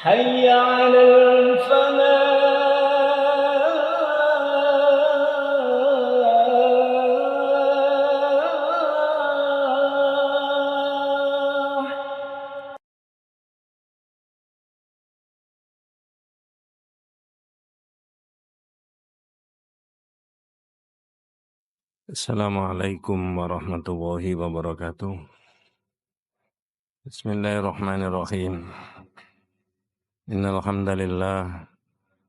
حي على الفلاح. Assalamualaikum warahmatullahi wabarakatuh. Bismillahirrahmanirrahim. Innal hamdalillah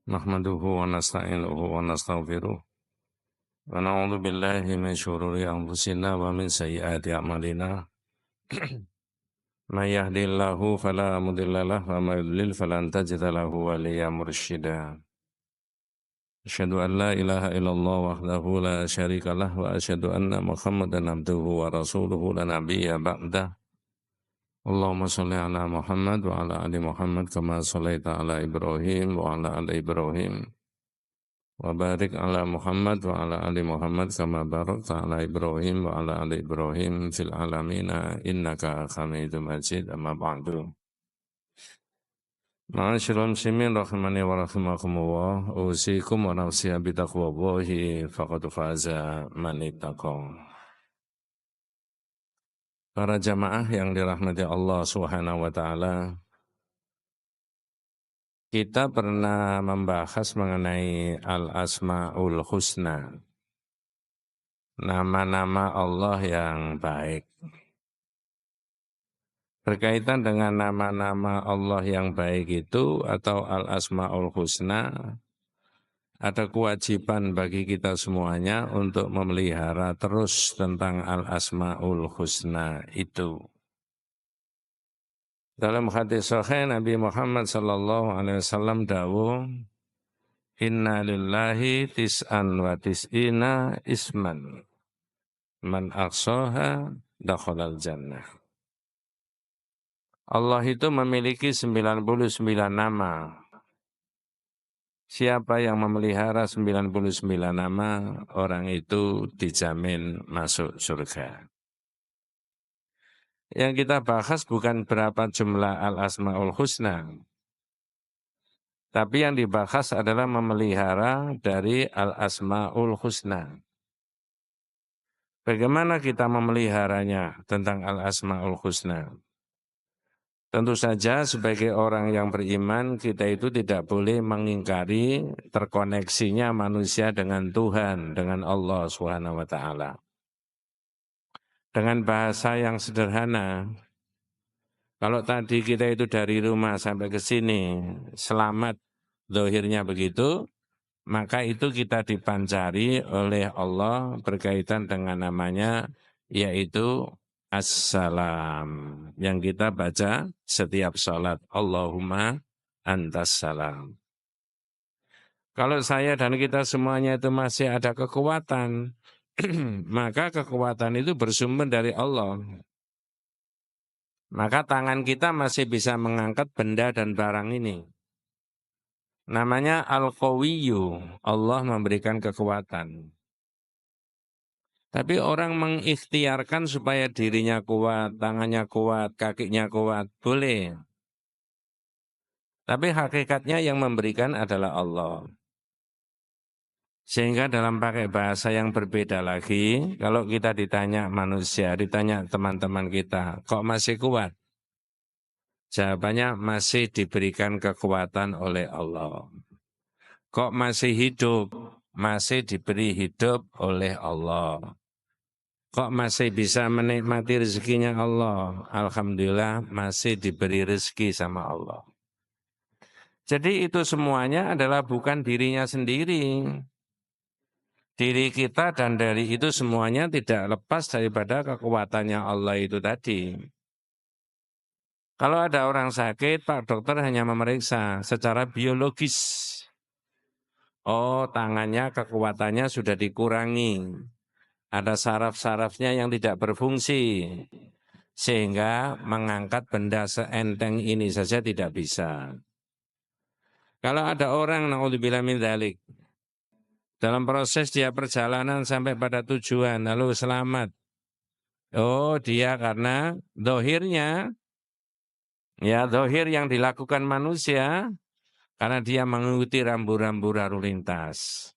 nahmaduhu wa nasta'inuhu wa nastaghfiruh wa na'udzu billahi min syururi anfusina wa min sayyiati a'malina. May yahdihillahu fala mudhillalah wa may yudlil falan tajida lahu waliyyan mursyida. Asyhadu an la ilaha illallah wahdahu la syarikalah wa asyhadu anna Muhammadan abduhu wa rasuluhu la nabiyya ba'dah. Allahumma sholli ala Muhammad wa ala ali Muhammad kama shallaita ala Ibrahim wa ala ali Ibrahim wa barik ala Muhammad wa ala ali Muhammad kama barakta ala Ibrahim wa ala ali Ibrahim fil alamina innaka Hamidum Majid. Amma ba'du. Ma'asyiral muslimin rahimani wa rahimakumullah, usikum wa nafsi bi taqwallahi faqad faza man ittaqa. Para jamaah yang dirahmati Allah Subhanahu wa taala, kita pernah membahas mengenai Al-Asma'ul Husna, nama-nama Allah yang baik. Berkaitan dengan nama-nama Allah yang baik itu atau Al-Asma'ul Husna, ada kewajiban bagi kita semuanya untuk memelihara terus tentang Al-Asma'ul Husna itu. Dalam hadis sahih Nabi Muhammad sallallahu alaihi wasallam dawuh, inna lillahi tis'an wa tis'ina isman man aqsaha dakhalal jannah. Allah itu memiliki 99 nama. Siapa yang memelihara 99 nama, orang itu dijamin masuk surga. Yang kita bahas bukan berapa jumlah Al-Asma'ul Husna, tapi yang dibahas adalah memelihara dari Al-Asma'ul Husna. Bagaimana kita memeliharanya tentang Al-Asma'ul Husna? Tentu saja sebagai orang yang beriman, kita itu tidak boleh mengingkari terkoneksinya manusia dengan Tuhan, dengan Allah SWT. Dengan bahasa yang sederhana, kalau tadi kita itu dari rumah sampai ke sini, selamat, zahirnya begitu, maka itu kita dipancari oleh Allah berkaitan dengan namanya, yaitu Assalam, yang kita baca setiap sholat. Allahumma antas salam. Kalau saya dan kita semuanya itu masih ada kekuatan, maka kekuatan itu bersumber dari Allah. Maka tangan kita masih bisa mengangkat benda dan barang ini. Namanya Al-Qawiyyu, Allah memberikan kekuatan. Tapi orang mengikhtiarkan supaya dirinya kuat, tangannya kuat, kakinya kuat, boleh. Tapi hakikatnya yang memberikan adalah Allah. Sehingga dalam pakai bahasa yang berbeda lagi, kalau kita ditanya manusia, ditanya teman-teman kita, kok masih kuat? Jawabannya masih diberikan kekuatan oleh Allah. Kok masih hidup? Masih diberi hidup oleh Allah. Kok masih bisa menikmati rezekinya Allah? Alhamdulillah masih diberi rezeki sama Allah. Jadi itu semuanya adalah bukan dirinya sendiri. Diri kita dan dari itu semuanya tidak lepas daripada kekuatannya Allah itu tadi. Kalau ada orang sakit, Pak dokter hanya memeriksa secara biologis. Oh, tangannya kekuatannya sudah dikurangi. Ada saraf-sarafnya yang tidak berfungsi, sehingga mengangkat benda seenteng ini saja tidak bisa. Kalau ada orang, na'udzubillah min dzalik, dalam proses dia perjalanan sampai pada tujuan, lalu selamat. Oh, dia karena dohirnya Ya, zahir yang dilakukan manusia karena dia mengikuti rambu-rambu lalu lintas.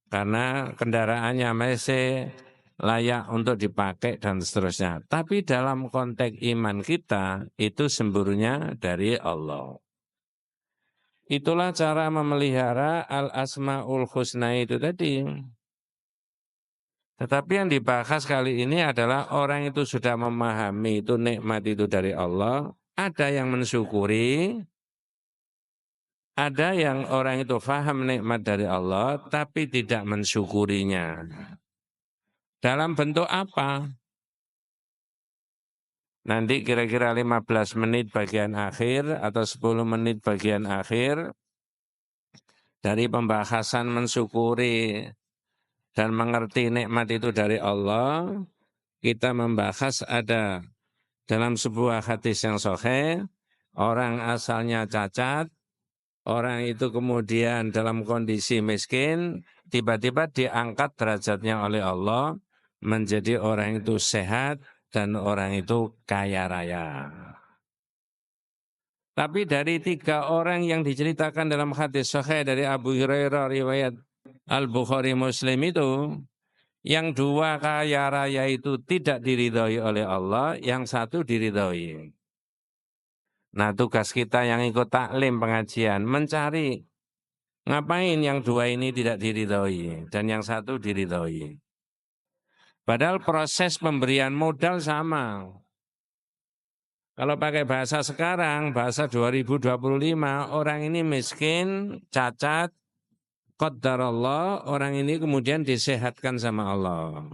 Karena kendaraannya masih layak untuk dipakai dan seterusnya. Tapi dalam konteks iman kita itu sumbernya dari Allah. Itulah cara memelihara al-asma'ul husna itu tadi. Tetapi yang dibahas kali ini adalah orang itu sudah memahami itu nikmat itu dari Allah, ada yang mensyukuri, ada yang orang itu faham nikmat dari Allah tapi tidak mensyukurinya. Dalam bentuk apa? Nanti kira-kira 15 menit bagian akhir atau 10 menit bagian akhir dari pembahasan mensyukuri dan mengerti nikmat itu dari Allah, kita membahas ada dalam sebuah hadis yang sahih, orang asalnya cacat, orang itu kemudian dalam kondisi miskin, tiba-tiba diangkat derajatnya oleh Allah menjadi orang itu sehat dan orang itu kaya raya. Tapi dari 3 orang yang diceritakan dalam hadis sahih dari Abu Hurairah riwayat Al-Bukhari Muslim itu, yang 2 kaya raya itu tidak diridhoi oleh Allah, yang 1 diridhoi. Nah, tugas kita yang ikut taklim pengajian mencari ngapain yang 2 ini tidak diridhoi dan yang 1 diridhoi. Padahal proses pemberian modal sama. Kalau pakai bahasa sekarang, bahasa 2025, orang ini miskin, cacat, qadarallah, orang ini kemudian disehatkan sama Allah.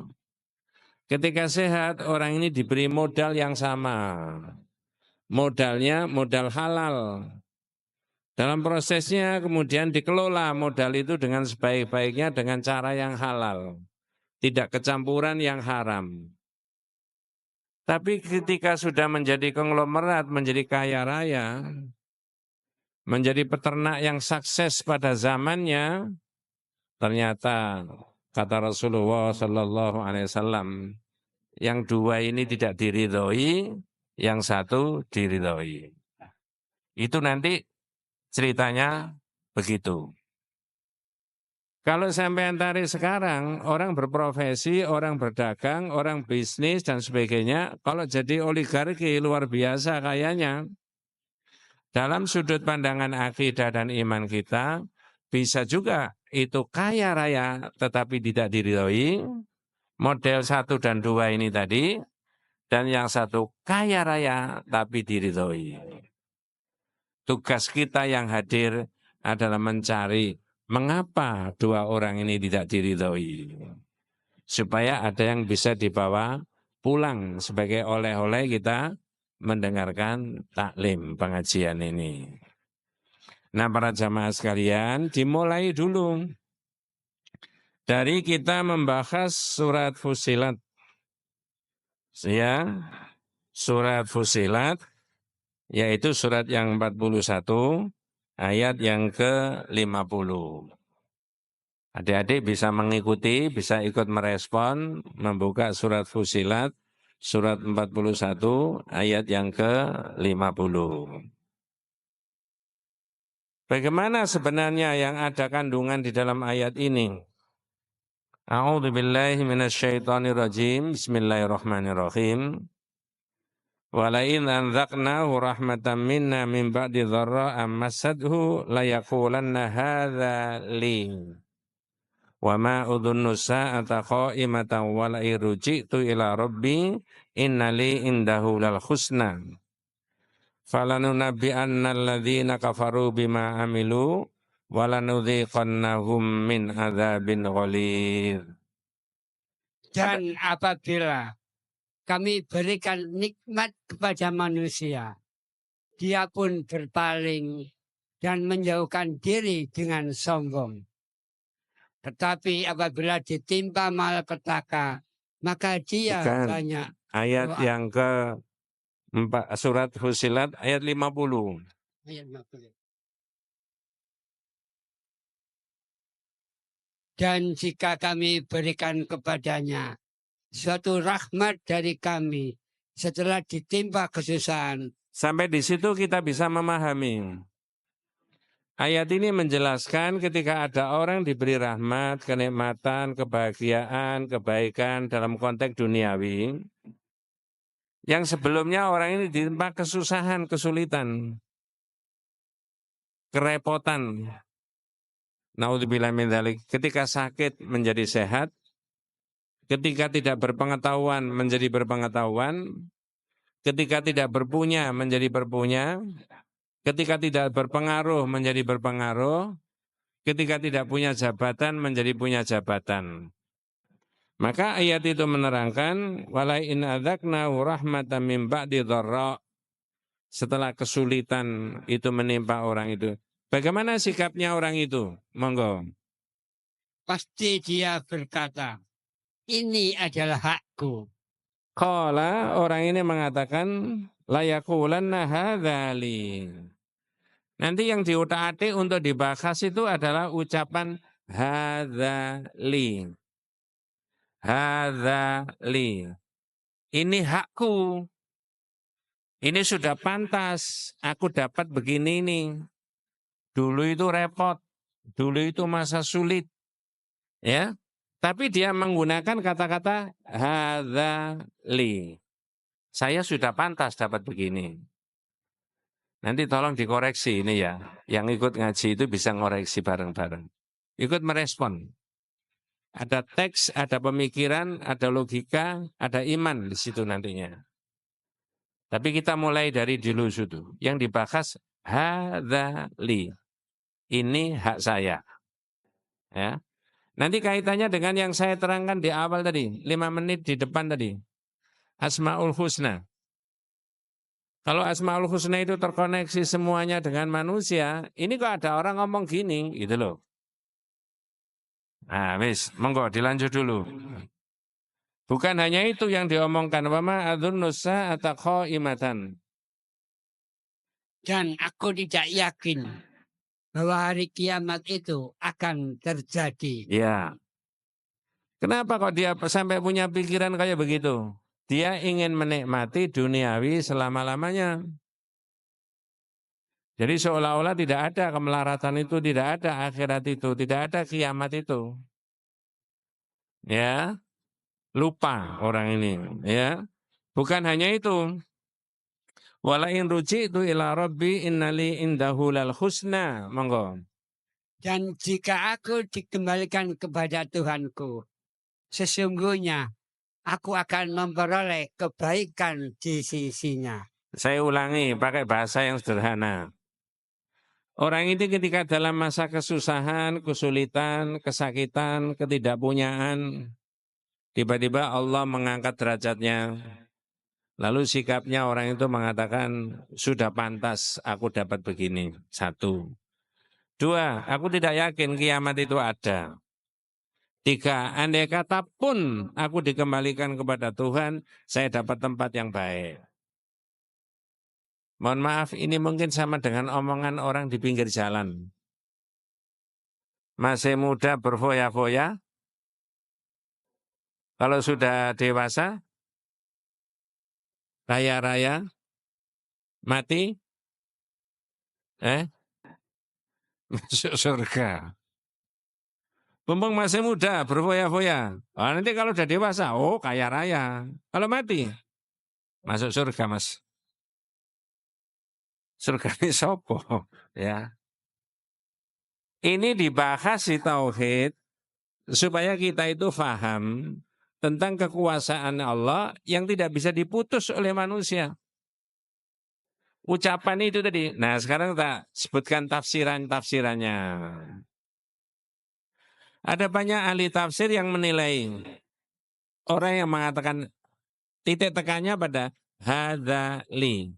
Ketika sehat, orang ini diberi modal yang sama. Modalnya modal halal. Dalam prosesnya kemudian dikelola modal itu dengan sebaik-baiknya dengan cara yang halal. Tidak kecampuran yang haram. Tapi ketika sudah menjadi konglomerat, menjadi kaya raya, menjadi peternak yang sukses pada zamannya, ternyata kata Rasulullah Sallallahu Alaihi Wasallam, yang 2 ini tidak diridhoi, yang 1 diridhoi. Itu nanti ceritanya begitu. Kalau sampai tarik sekarang, orang berprofesi, orang berdagang, orang bisnis dan sebagainya, kalau jadi oligarki luar biasa kayaknya, dalam sudut pandangan akidah dan iman kita, bisa juga itu kaya raya tetapi tidak diridhoi, model 1 dan 2 ini tadi, dan yang 1 kaya raya tapi diridhoi. Tugas kita yang hadir adalah mencari mengapa 2 orang ini tidak diridhoi. Supaya ada yang bisa dibawa pulang sebagai oleh-oleh kita mendengarkan taklim pengajian ini. Nah, para jamaah sekalian, dimulai dulu dari kita membahas surat Fussilat. Ya, surat Fussilat yaitu surat yang 41 ayat yang ke-50. Adik-adik bisa mengikuti, bisa ikut merespon, membuka surat Fussilat, surat 41 ayat yang ke-50. Bagaimana sebenarnya yang ada kandungan di dalam ayat ini? A'udzu billahi minasyaitonir rajim. Bismillahirrahmanirrahim. Walain anzaqnahu rahmatan minna min ba'di dharra ammasathu layaqulanna hadza li. Wa ma udhunnu sa'ata qa'imatan wa la irji'tu ila rabbi inna li indahu lal husna. Falanunabbi'anna alladhina kafaru bima amilu walanudhiqannahum min adzabin ghalidh. Dan apabila kami berikan nikmat kepada manusia, dia pun berpaling dan menjauhkan diri dengan sombong. Tetapi apabila ditimpa malapetaka, maka dia Bukan. banyak Ayat doa. yang ke surat Fussilat ayat 50. Ayat 50. Dan jika kami berikan kepadanya suatu rahmat dari kami setelah ditimpa kesusahan, Sampai di situ kita bisa memahami. Ayat ini menjelaskan ketika ada orang diberi rahmat, kenikmatan, kebahagiaan, kebaikan dalam konteks duniawi, yang sebelumnya orang ini ditimpa kesusahan, kesulitan, kerepotan. Naudzubillah min dzalik. Ketika sakit menjadi sehat, ketika tidak berpengetahuan menjadi berpengetahuan, ketika tidak berpunya menjadi berpunya, ketika tidak berpengaruh menjadi berpengaruh, ketika tidak punya jabatan menjadi punya jabatan. Maka ayat itu menerangkan wala in adzaqnahu rahmatan min ba'di dharra. Setelah kesulitan itu menimpa orang itu. Bagaimana sikapnya orang itu? Monggo. Pasti dia berkata, ini adalah hakku. Qala orang ini mengatakan layaqulanna hadzali. Nanti yang diutak-atik untuk dibahas itu adalah ucapan hadzali. Hadzali. Ini hakku. Ini sudah pantas. Aku dapat begini nih. Dulu itu repot. Dulu itu masa sulit. Ya. Tapi dia menggunakan kata-kata hadzali. Saya sudah pantas dapat begini. Nanti tolong dikoreksi ini ya. Yang ikut ngaji itu bisa ngoreksi bareng-bareng. Ikut merespon. Ada teks, ada pemikiran, ada logika, ada iman di situ nantinya. Tapi kita mulai dari dulu situ. Yang dibahas hadzali. Ini hak saya. Ya. Nanti kaitannya dengan yang saya terangkan di awal tadi, 5 menit di depan tadi. Asmaul Husna. Kalau Asmaul Husna itu terkoneksi semuanya dengan manusia, ini kok ada orang ngomong gini, gitu loh. Nah, wis, monggo dilanjut dulu. Bukan hanya itu yang diomongkan, wama adzunnusa ataqo imatan. Dan aku tidak yakin bahwa hari kiamat itu akan terjadi. Ya. Kenapa kok dia sampai punya pikiran kayak begitu? Dia ingin menikmati duniawi selama-lamanya. Jadi seolah-olah tidak ada kemelaratan itu, tidak ada akhirat itu, tidak ada kiamat itu. Ya, lupa orang ini. Ya, bukan hanya itu. Walain ruji'tu ila rabbi innali indahu lal husna. Monggo. Dan jika aku dikembalikan kepada Tuhanku, sesungguhnya aku akan memperoleh kebaikan di sisinya. Saya ulangi pakai bahasa yang sederhana. Orang ini ketika dalam masa kesusahan, kesulitan, kesakitan, ketidakpunyaan, tiba-tiba Allah mengangkat derajatnya. Lalu sikapnya orang itu mengatakan, sudah pantas aku dapat begini. 1. 2, aku tidak yakin kiamat itu ada. 3, andai kata pun aku dikembalikan kepada Tuhan, saya dapat tempat yang baik. Mohon maaf, ini mungkin sama dengan omongan orang di pinggir jalan. Masih muda berfoya-foya, kalau sudah dewasa, raya-raya, mati, masuk surga. Mumpung masih muda, berfoya-foya. Oh, nanti kalau udah dewasa, kaya raya. Kalau mati, masuk surga, Mas. Surga ini sopo, ya. Ini dibahas di tauhid supaya kita itu faham tentang kekuasaan Allah yang tidak bisa diputus oleh manusia. Ucapan itu tadi. Nah, sekarang tak sebutkan tafsirannya. Ada banyak ahli tafsir yang menilai orang yang mengatakan titik tekannya pada hadzali.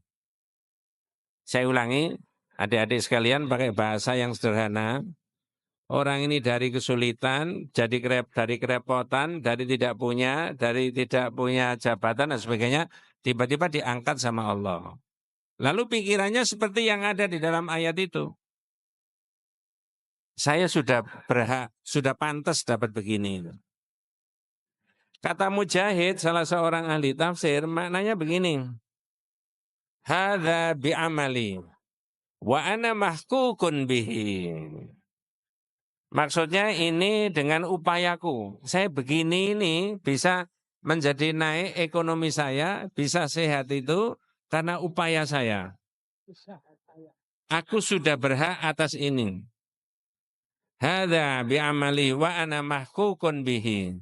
Saya ulangi, adik-adik sekalian pakai bahasa yang sederhana. Orang ini dari kesulitan, dari kerepotan, dari tidak punya jabatan dan sebagainya, tiba-tiba diangkat sama Allah. Lalu pikirannya seperti yang ada di dalam ayat itu. Saya sudah sudah pantas dapat begini. Kata Mujahid, salah seorang ahli tafsir, maknanya begini. hadza bi'amali wa ana mahkukun bihi. Maksudnya ini dengan upayaku. Saya begini ini bisa menjadi naik ekonomi saya, bisa sehat itu karena upaya saya. Aku sudah berhak atas ini. Hadza bi'amali wa ana mahkukun bihi.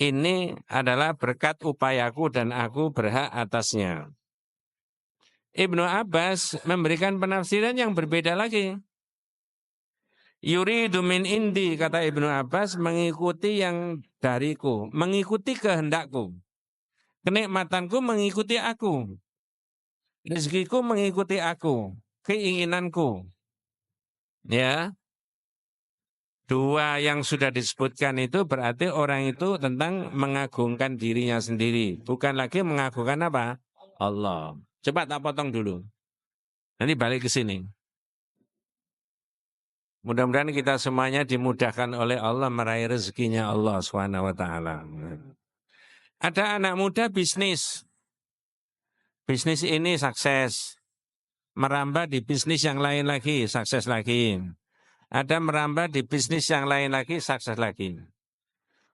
Ini adalah berkat upayaku dan aku berhak atasnya. Ibnu Abbas memberikan penafsiran yang berbeda lagi. Yuridu min indi, kata Ibnu Abbas, mengikuti yang dariku, mengikuti kehendakku. Kenikmatanku mengikuti aku. Rezekiku mengikuti aku, keinginanku. Ya. Dua yang sudah disebutkan itu berarti orang itu tentang mengagungkan dirinya sendiri. Bukan lagi mengagungkan apa? Allah. Coba tak potong dulu. Nanti balik ke sini. Mudah-mudahan kita semuanya dimudahkan oleh Allah meraih rezekinya Allah SWT. Ada anak muda bisnis. Bisnis ini sukses. Merambah di bisnis yang lain lagi, sukses lagi. Ada merambah di bisnis yang lain lagi, sukses lagi.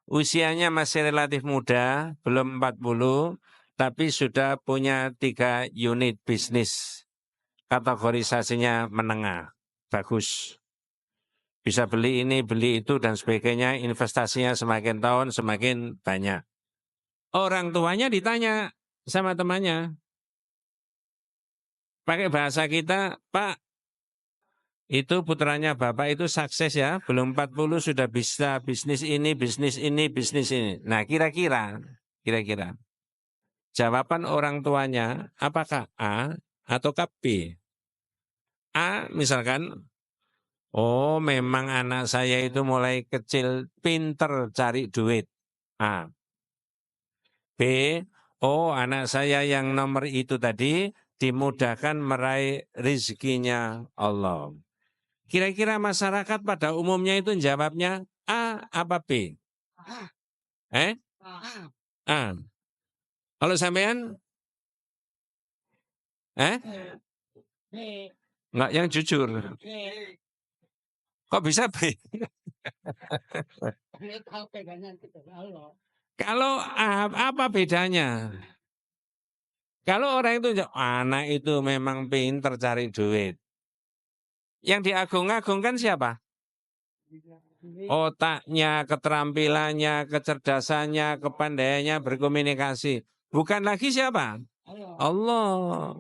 Usianya masih relatif muda, belum 40, tapi sudah punya 3 unit bisnis. Kategorisasinya menengah, bagus. Bisa beli ini, beli itu, dan sebagainya, investasinya semakin tahun semakin banyak. Orang tuanya ditanya sama temannya, pakai bahasa kita, Pak, itu putranya Bapak itu sukses ya, belum 40 sudah bisa bisnis ini, bisnis ini, bisnis ini. Nah kira-kira, jawaban orang tuanya apakah A atau B? A misalkan, oh memang anak saya itu mulai kecil pinter cari duit. A. B, oh anak saya yang nomor itu tadi dimudahkan meraih rezekinya Allah. Kira-kira masyarakat pada umumnya itu jawabnya A apa B? A. Kalau sampean? Enggak, yang jujur. Kok bisa B? Kalau apa bedanya? Kalau orang itu anak itu memang pinter cari duit. Yang diagung-agungkan siapa? Otaknya, keterampilannya, kecerdasannya, kepandaiannya berkomunikasi. Bukan lagi siapa? Allah.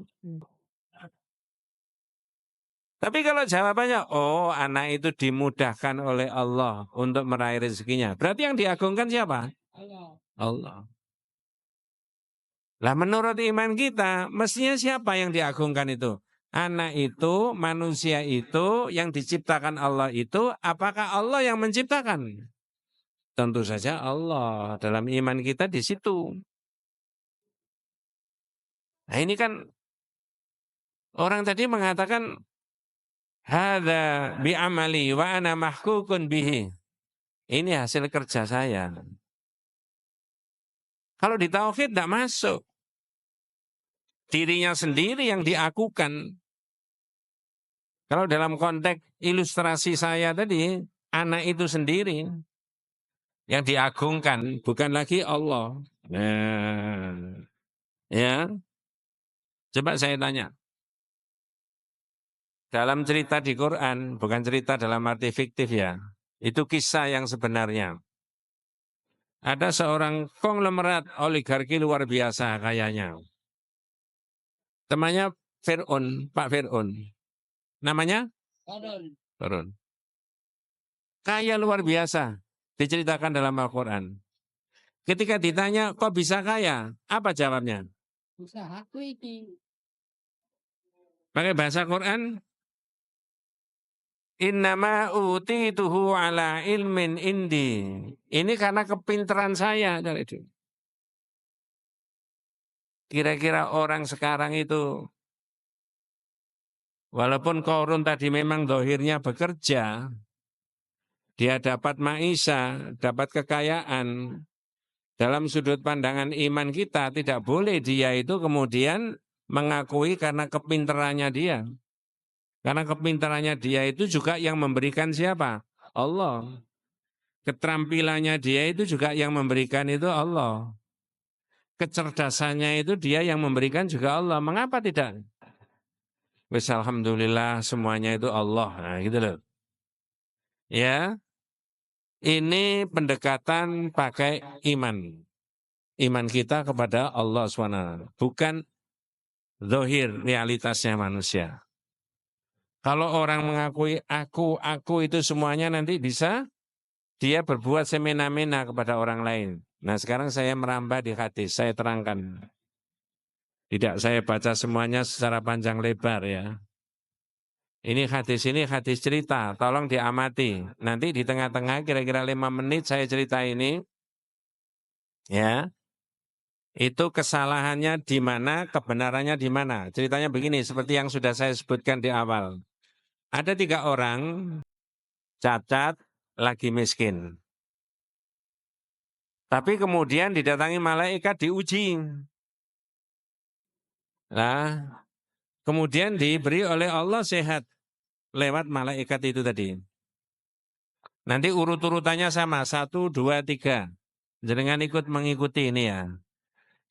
Tapi kalau jawabannya, oh anak itu dimudahkan oleh Allah untuk meraih rezekinya. Berarti yang diagungkan siapa? Allah. Lah menurut iman kita, mestinya siapa yang diagungkan itu? Anak itu, manusia itu, yang diciptakan Allah itu, apakah Allah yang menciptakan? Tentu saja Allah. Dalam iman kita di situ. Nah ini kan orang tadi mengatakan hadza bi'amali wa ana mahkukun bihi. Ini hasil kerja saya. Kalau di tauhid tidak masuk. Dirinya sendiri yang diakukan. Kalau dalam konteks ilustrasi saya tadi, anak itu sendiri yang diagungkan, bukan lagi Allah. Nah, ya. Coba saya tanya. Dalam cerita di Quran, bukan cerita dalam arti fiktif ya. Itu kisah yang sebenarnya. Ada seorang konglomerat oligarki luar biasa kayanya. Temannya Fir'aun, Pak Fir'aun. Namanya? Fir'aun. Kaya luar biasa. Diceritakan dalam Al-Quran. Ketika ditanya, kok bisa kaya? Apa jawabnya? Usahaku ini. Pakai bahasa Quran, innama utituhu ala ilmin indi. Ini karena kepintaran saya. Kira-kira orang sekarang itu, walaupun korun tadi memang dohirnya bekerja, dia dapat maisha, dapat kekayaan. Dalam sudut pandangan iman kita, tidak boleh dia itu kemudian mengakui karena kepintarannya dia. Karena kepintarannya dia itu juga yang memberikan siapa? Allah. Keterampilannya dia itu juga yang memberikan itu Allah. Kecerdasannya itu dia yang memberikan juga Allah. Mengapa tidak? Wis alhamdulillah semuanya itu Allah. Nah, gitu loh. Ya, ini pendekatan pakai iman. Iman kita kepada Allah SWT. Bukan zahir realitasnya manusia. Kalau orang mengakui aku itu semuanya nanti bisa dia berbuat semena-mena kepada orang lain. Nah sekarang saya merambah di hadis, saya terangkan. Tidak saya baca semuanya secara panjang lebar ya. Ini hadis cerita, tolong diamati. Nanti di tengah-tengah kira-kira 5 menit saya cerita ini. Ya, itu kesalahannya di mana, kebenarannya di mana. Ceritanya begini, seperti yang sudah saya sebutkan di awal. Ada 3 orang cacat, lagi miskin. Tapi kemudian didatangi malaikat diuji. Nah, kemudian diberi oleh Allah sehat lewat malaikat itu tadi. Nanti urut-urutannya sama, 1, 2, 3. Jangan ikut mengikuti ini ya.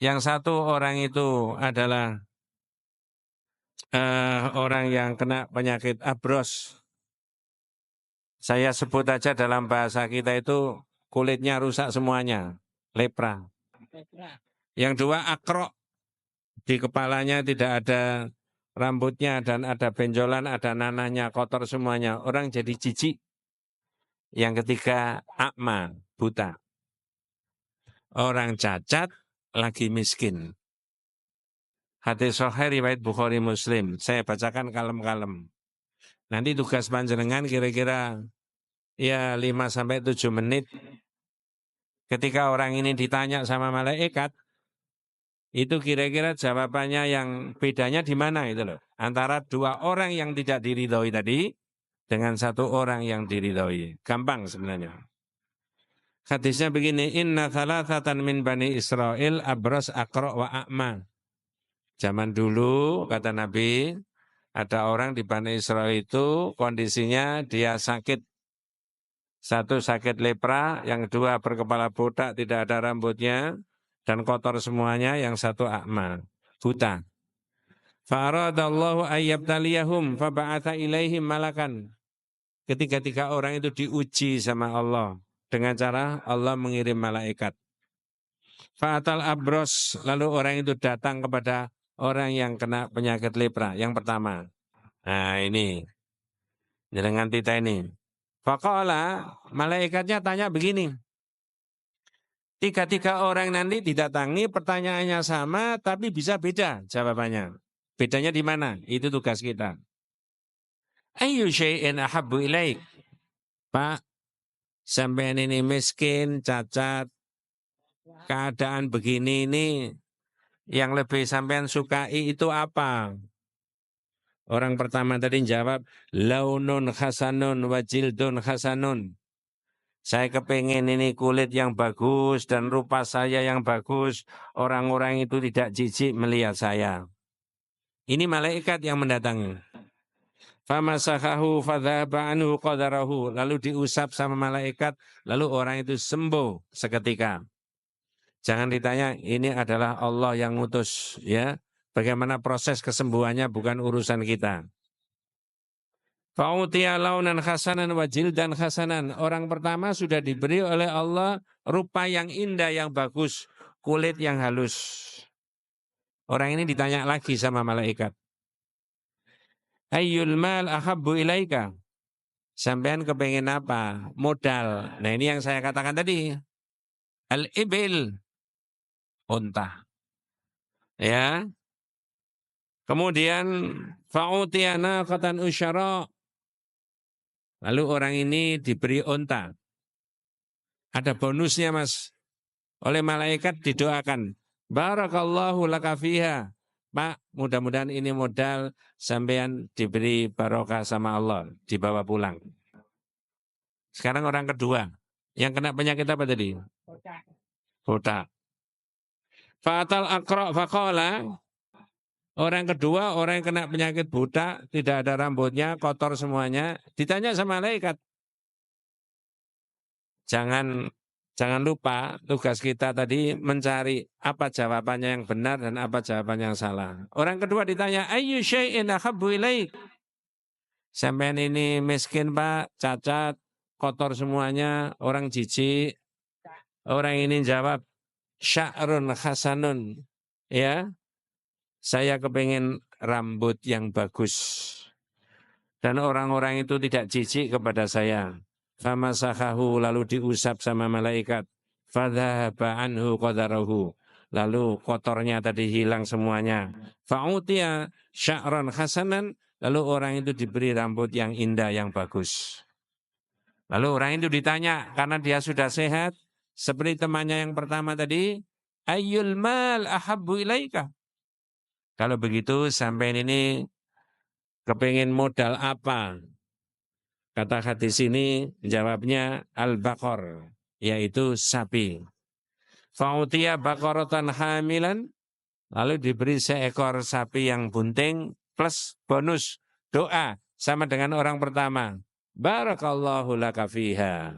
Yang satu orang itu adalah orang yang kena penyakit abros. Saya sebut aja dalam bahasa kita itu kulitnya rusak semuanya, lepra. Yang 2 akrok, di kepalanya tidak ada rambutnya dan ada benjolan, ada nanahnya, kotor semuanya. Orang jadi jijik. Yang 3 akma, buta. Orang cacat lagi miskin. Hadis sahih riwayat Bukhari Muslim. Saya bacakan kalem-kalem. Nanti tugas panjenengan kira-kira ya 5-7 menit. Ketika orang ini ditanya sama malaikat, itu kira-kira jawabannya yang bedanya di mana itu loh. Antara 2 orang yang tidak diridhoi tadi dengan 1 orang yang diridhoi. Gampang sebenarnya. Hadisnya begini, inna thalathatan min bani Israel abras aqra wa a'ma. Zaman dulu kata Nabi, ada orang di Bani Israel itu kondisinya dia sakit. 1 sakit lepra, yang 2 berkepala botak, tidak ada rambutnya, dan kotor semuanya, yang 1 akma, buta. Fa'aradallahu ayyabtaliyahum faba'atha ilaihim malakan. Ketiga-tiga orang itu diuji sama Allah. Dengan cara Allah mengirim malaikat. Fa'atal abros, lalu orang itu datang kepada orang yang kena penyakit lepra, yang pertama. Nah ini, dengan kita ini. Faqala, malaikatnya tanya begini. 3 orang nanti didatangi, pertanyaannya sama, tapi bisa beda jawabannya. Bedanya di mana? Itu tugas kita. Ayyu syai'in ahabbu ilaik. Pak, sampean ini miskin, cacat, keadaan begini ini, yang lebih sampean sukai itu apa? Orang pertama tadi jawab, launun hasanun wa jildun hasanun. Saya kepengen ini kulit yang bagus dan rupa saya yang bagus. Orang-orang itu tidak jijik melihat saya. Ini malaikat yang mendatangi. Famasakhahu fadhaba anhu qadarahu. Lalu diusap sama malaikat, lalu orang itu sembuh seketika. Jangan ditanya, ini adalah Allah yang ngutus, ya. Bagaimana proses kesembuhannya bukan urusan kita. Fa'utiya launan khasanan wa jildan khasanan. Orang pertama sudah diberi oleh Allah rupa yang indah, yang bagus, kulit yang halus. Orang ini ditanya lagi sama malaikat. Ayyul mal ahabbu ilaika. Sampean kepengen apa? Modal. Nah ini yang saya katakan tadi. Al-ibil. Unta. Ya. Kemudian fa'utiya naqatan usyara. Lalu orang ini diberi unta. Ada bonusnya mas. Oleh malaikat didoakan. Barakallahu laka fiha. Pak, mudah-mudahan ini modal sampean diberi barokah sama Allah. Dibawa pulang. Sekarang orang kedua. Yang kena penyakit apa tadi? Botak. Fa'atal aqra' faqala. Orang kedua, orang yang kena penyakit buta, tidak ada rambutnya, kotor semuanya. Ditanya sama malaikat. Jangan lupa tugas kita tadi mencari apa jawabannya yang benar dan apa jawabannya yang salah. Orang kedua ditanya, ayyu syai'in ahabbu ilaik? Sampean ini miskin Pak, cacat, kotor semuanya, orang jijik. Orang ini jawab, sya'run hasanun. Ya, saya kepingin rambut yang bagus. Dan orang-orang itu tidak jijik kepada saya. Famasahahu, lalu diusap sama malaikat. Fadhahaba anhu qadarahu. Lalu kotornya tadi hilang semuanya. Fa'utiya sya'ran hasanan. Lalu orang itu diberi rambut yang indah, yang bagus. Lalu orang itu ditanya, karena dia sudah sehat, seperti temannya yang pertama tadi, ayyul mal ahabbu ilaika? Kalau begitu sampai ini kepingin modal apa? Kata hadis ini jawabnya al-baqar, yaitu sapi. Fa'utiya baqaratan hamilan, lalu diberi seekor sapi yang bunting plus bonus doa sama dengan orang pertama. Barakallahu laka fiha.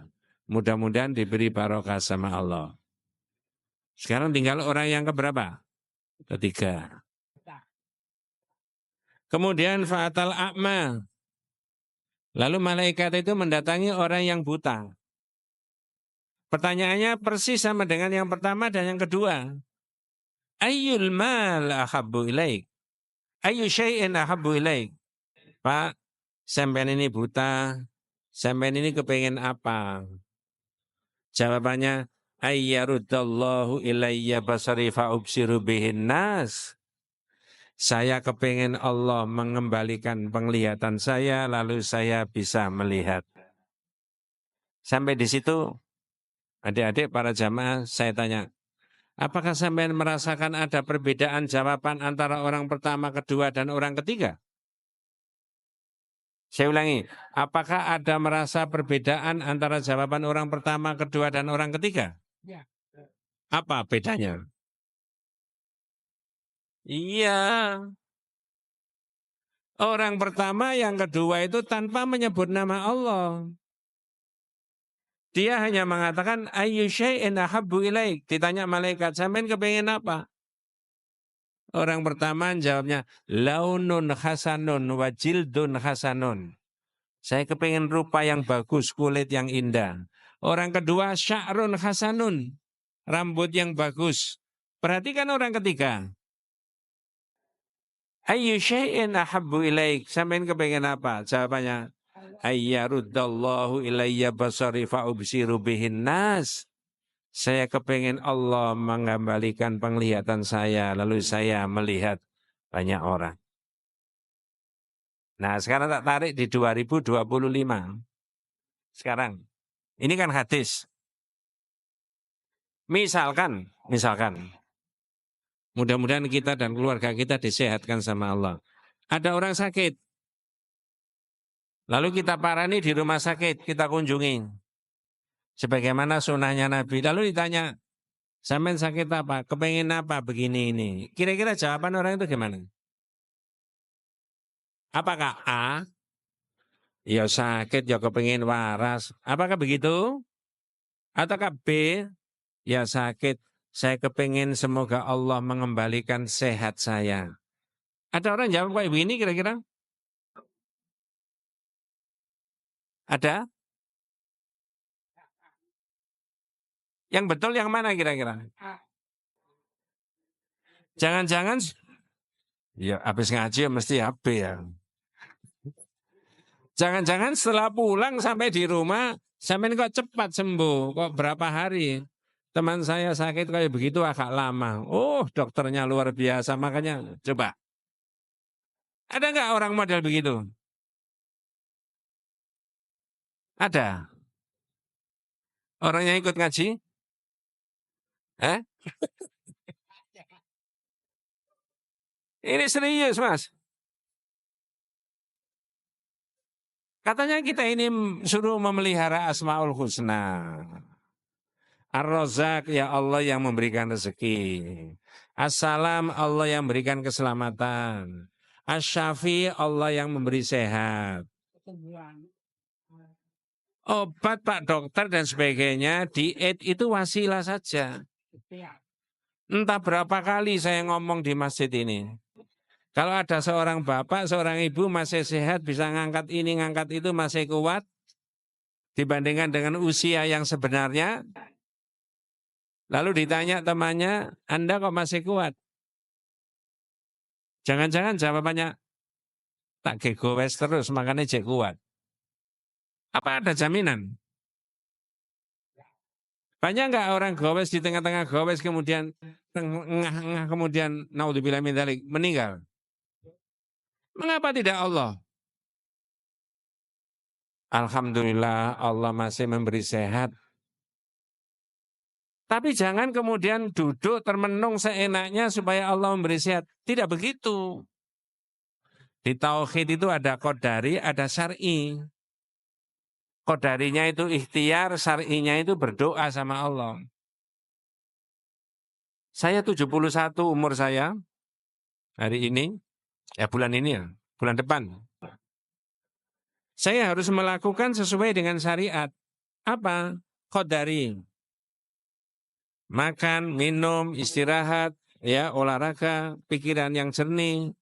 Mudah-mudahan diberi barokah sama Allah. Sekarang tinggal orang yang keberapa? Ketiga. Kemudian fa'atal a'ma. Lalu malaikat itu mendatangi orang yang buta. Pertanyaannya persis sama dengan yang pertama dan yang kedua. Ayyul mal ahabbu ilaik? Ayyu syai'in ahabbu ilaik? Pak, sampean ini buta, sampean ini kepengen apa? Jawabannya, ayyarudallahu ilayya basari fa'ubsiru bihin nas. Saya kepengen Allah mengembalikan penglihatan saya, lalu saya bisa melihat. Sampai di situ, adik-adik para jamaah, saya tanya, apakah sampean merasakan ada perbedaan jawaban antara orang pertama, kedua, dan orang ketiga? Saya ulangi, apakah ada merasa perbedaan antara jawaban orang pertama, kedua, dan orang ketiga? Ya. Apa bedanya? Iya, orang pertama yang kedua itu tanpa menyebut nama Allah. Dia hanya mengatakan ayyu syai'in ahabbu ilaik. Ditanya malaikat, sampean kepengen apa? Orang pertama jawabnya launun hasanun wa jildun hasanun. Saya kepengen rupa yang bagus, kulit yang indah. Orang kedua sya'run hasanun, rambut yang bagus. Perhatikan orang ketiga. Ayyu syai'in ahabbu ilaik. Sampean kepengen apa? Jawabannya ayyaruddallahu ilayya basari fa'ubsiru bihin nas. Saya kepengen Allah mengembalikan penglihatan saya, lalu saya melihat banyak orang. Nah sekarang tak tarik di 2025. Sekarang, ini kan hadis. Misalkan, mudah-mudahan kita dan keluarga kita disehatkan sama Allah. Ada orang sakit, lalu kita parani di rumah sakit, kita kunjungi. Sebagaimana sunnahnya Nabi. Lalu ditanya, sampean sakit apa? Kepengen apa? Begini ini. Kira-kira jawaban orang itu gimana? Apakah A? Ya sakit, ya kepengen waras. Apakah begitu? Ataukah B? Ya sakit, saya kepengen semoga Allah mengembalikan sehat saya. Ada orang jawab kayak begini kira-kira? Ada? Yang betul yang mana kira-kira? Jangan-jangan, ya habis ngaji ya mesti AB ya. Jangan-jangan setelah pulang sampai di rumah, sampai kok cepat sembuh, kok berapa hari. Teman saya sakit kayak begitu agak lama. Oh dokternya luar biasa, makanya coba. Ada nggak orang model begitu? Ada. Orang yang ikut ngaji? Ini serius mas. Katanya kita ini suruh memelihara Asmaul Husna. Ar-Razzaq ya Allah yang memberikan rezeki. As-salam Allah yang memberikan keselamatan. Asy-syafi Allah yang memberi sehat. Obat Pak Dokter dan sebagainya, diet itu wasilah saja. Entah berapa kali saya ngomong di masjid ini. Kalau ada seorang bapak, seorang ibu masih sehat, bisa ngangkat ini, ngangkat itu, masih kuat, dibandingkan dengan usia yang sebenarnya, lalu ditanya temannya, Anda kok masih kuat? Jangan-jangan jawabannya, tak gegowes terus, makanya jek kuat. Apa ada jaminan? Banyak nggak orang gowes di tengah-tengah gowes kemudian tengah-tengah kemudian naudzubillah min dzalik meninggal? Mengapa tidak Allah? Alhamdulillah Allah masih memberi sehat. Tapi jangan kemudian duduk termenung seenaknya supaya Allah memberi sehat. Tidak begitu. Di tauhid itu ada qadari, ada syar'i. Qadarinya itu ikhtiar, syar'inya itu berdoa sama Allah. Saya 71 umur saya hari ini, bulan ini ya, bulan depan. Saya harus melakukan sesuai dengan syariat. Apa? Qadari. Makan, minum, istirahat, ya, olahraga, pikiran yang jernih,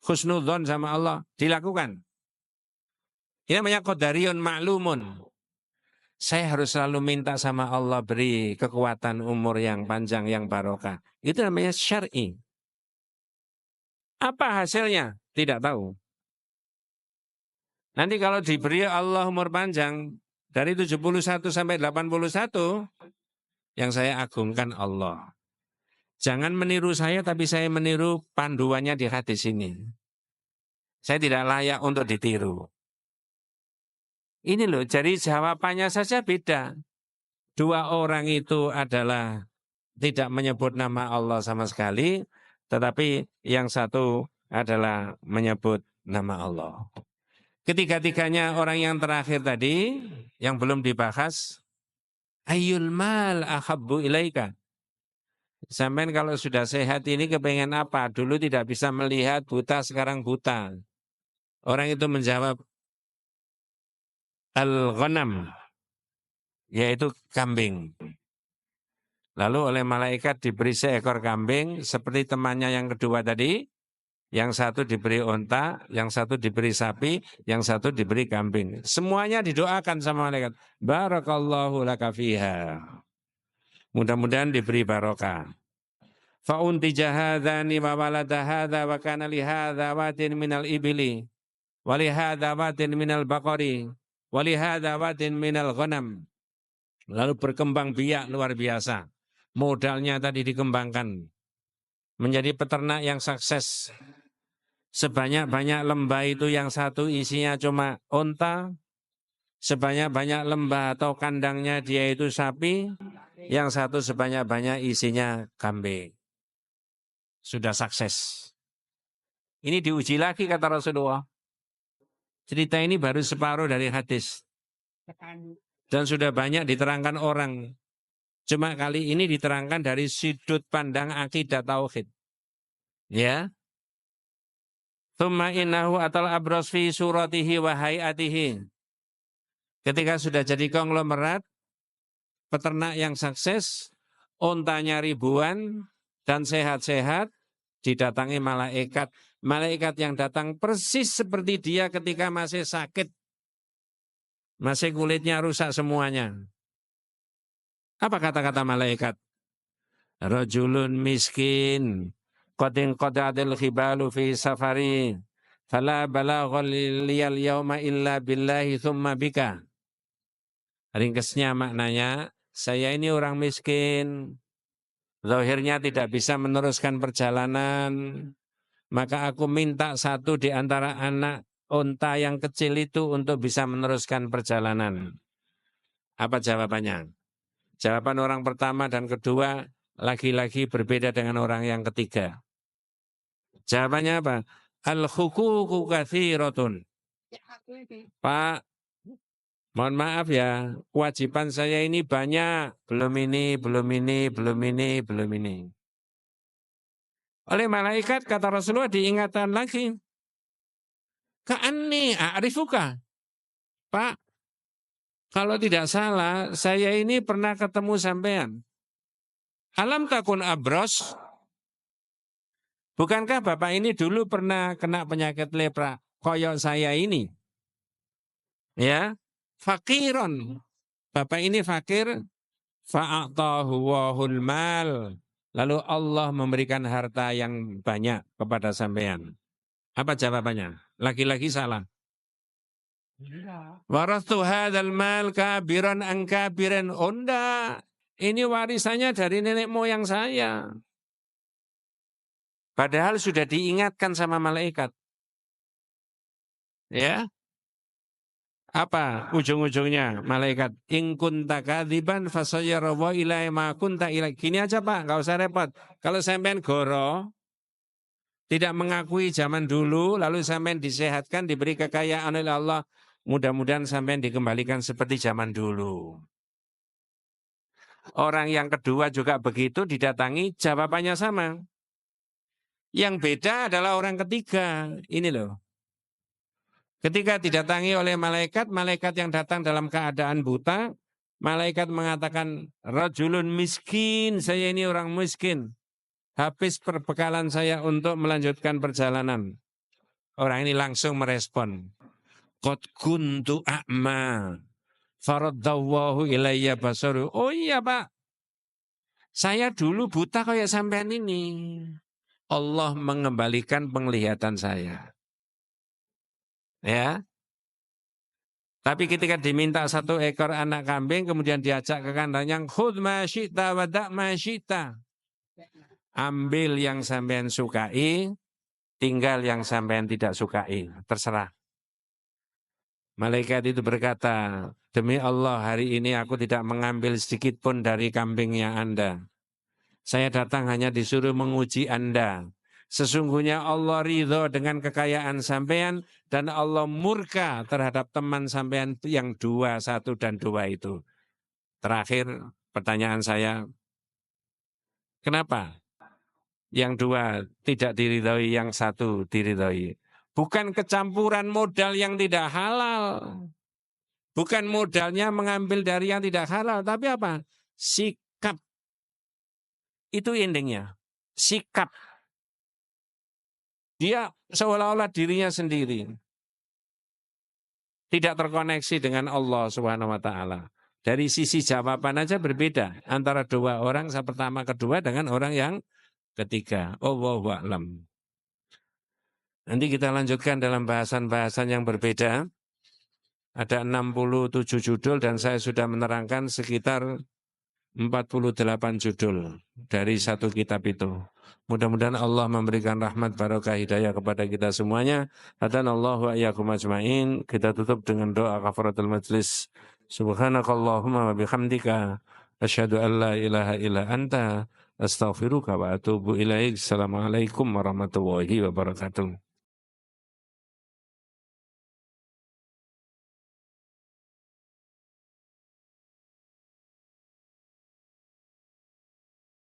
husnudzon sama Allah dilakukan. Ini namanya qadariyun ma'lumun. Saya harus selalu minta sama Allah beri kekuatan umur yang panjang, yang barokah. Itu namanya syar'i. Apa hasilnya? Tidak tahu. Nanti kalau diberi Allah umur panjang dari 71 sampai 81, yang saya agungkan Allah. Jangan meniru saya, tapi saya meniru panduannya di hadis ini. Saya tidak layak untuk ditiru. Ini loh, jadi jawabannya saja beda. Dua orang itu adalah tidak menyebut nama Allah sama sekali, tetapi yang satu adalah menyebut nama Allah. Ketiga-tiganya orang yang terakhir tadi, yang belum dibahas, ayyul mal ahabbu ilaika. Sampai kalau sudah sehat ini kepengen apa? Dulu tidak bisa melihat, buta, sekarang buta. Orang itu menjawab, al-ghanam, yaitu kambing. Lalu oleh malaikat diberi seekor kambing, seperti temannya yang kedua tadi, yang satu diberi onta, yang satu diberi sapi, yang satu diberi kambing. Semuanya didoakan sama malaikat. Barakallahu laka fiha. Mudah-mudahan diberi barokah. Fa'untija hadhani wa walada hadha wa kana li hadha watin minal ibili wa li hadha watin minal baqari wa li hadha watin minal ghanam. Lalu berkembang biak luar biasa. Modalnya tadi dikembangkan. Menjadi peternak yang sukses. Sebanyak-banyak lembah itu yang satu isinya cuma onta. Sebanyak-banyak lembah atau kandangnya dia itu sapi. Yang satu sebanyak-banyak isinya kambing. Sudah sukses. Ini diuji lagi kata Rasulullah. Cerita ini baru separuh dari hadis. Dan sudah banyak diterangkan orang. Cuma kali ini diterangkan dari sudut pandang akidah tauhid. Ya. Tsumma innahu atal abros fi suratihi wa hayatihi. Ketika sudah jadi konglomerat, peternak yang sukses, ontanya ribuan dan sehat-sehat, didatangi malaikat. Malaikat yang datang persis seperti dia ketika masih sakit. Masih kulitnya rusak semuanya. Apa kata-kata malaikat? Rajulun miskin, qadin qadadil khibalu fi safari, fala balagha liyal yawma illa billahi thumma bika. Ringkesnya maknanya, saya ini orang miskin, zahirnya tidak bisa meneruskan perjalanan, maka aku minta satu di antara anak unta yang kecil itu untuk bisa meneruskan perjalanan. Apa jawabannya? Jawaban orang pertama dan kedua lagi-lagi berbeda dengan orang yang ketiga. Jawabannya apa? Al-huququ katsiratun. Pak, mohon maaf ya, kewajiban saya ini banyak. Belum ini, belum ini, belum ini, belum ini. Oleh malaikat kata Rasulullah diingatkan lagi. Ka'anni a'rifuka. Pak, kalau tidak salah saya ini pernah ketemu sampean. Alam takun abros. Bukankah Bapak ini dulu pernah kena penyakit lepra koyok saya ini? Ya, fakiron. Bapak ini fakir, fa'atahu wahul mal. Lalu Allah memberikan harta yang banyak kepada sampean. Apa jawabannya? Lagi-lagi salah. Warastu hadzal mal kabiran an kabiran. Onda. Ini warisannya dari nenek moyang saya. Padahal sudah diingatkan sama malaikat. Ya. Apa ujung-ujungnya malaikat? In kunta kadziban fasayyarahu ilai ma kunta ilai. Gini aja Pak, enggak usah repot. Kalau sampean goro tidak mengakui zaman dulu lalu sampean disehatkan, diberi kekayaan oleh Allah, mudah-mudahan sampean dikembalikan seperti zaman dulu. Orang yang kedua juga begitu didatangi, jawabannya sama. Yang beda adalah orang ketiga. Ini loh. Ketika didatangi oleh malaikat, malaikat yang datang dalam keadaan buta, malaikat mengatakan, rajulun miskin, saya ini orang miskin. Habis perbekalan saya untuk melanjutkan perjalanan. Orang ini langsung merespon. Qad kuntu a'ma, faradallahu ilayya basaru. Oh iya Pak, saya dulu buta kayak sampean ini. Allah mengembalikan penglihatan saya. Ya. Tapi ketika diminta 1 ekor anak kambing, kemudian diajak ke kandangnya, khudh ma syi'ta wa da' ma syi'ta. Ambil yang sampean sukai, tinggal yang sampean tidak sukai. Terserah. Malaikat itu berkata, demi Allah hari ini aku tidak mengambil sedikit pun dari kambingnya Anda. Saya datang hanya disuruh menguji Anda. Sesungguhnya Allah ridho dengan kekayaan sampean dan Allah murka terhadap teman sampean yang 2, 1 dan 2 itu. Terakhir pertanyaan saya, kenapa yang 2 tidak diridhoi, yang 1 diridhoi? Bukan kecampuran modal yang tidak halal. Bukan modalnya mengambil dari yang tidak halal, tapi apa? Sikap. Itu endingnya. Sikap. Dia seolah-olah dirinya sendiri. Tidak terkoneksi dengan Allah Subhanahu wa taala. Dari sisi jawaban aja berbeda antara 2 orang, yang pertama kedua dengan orang yang ketiga. Wallahu a'lam. Nanti kita lanjutkan dalam bahasan-bahasan yang berbeda. Ada 67 judul dan saya sudah menerangkan sekitar 48 judul dari 1 kitab itu. Mudah-mudahan Allah memberikan rahmat barokah hidayah kepada kita semuanya. Hadanallahu wa iyyakum ajmain. Kita tutup dengan doa kafaratul majlis. Subhanakallahumma wa bihamdika asyhadu an la ilaha illa anta astaghfiruka wa atubu ilaik. Assalamualaikum warahmatullahi wabarakatuh.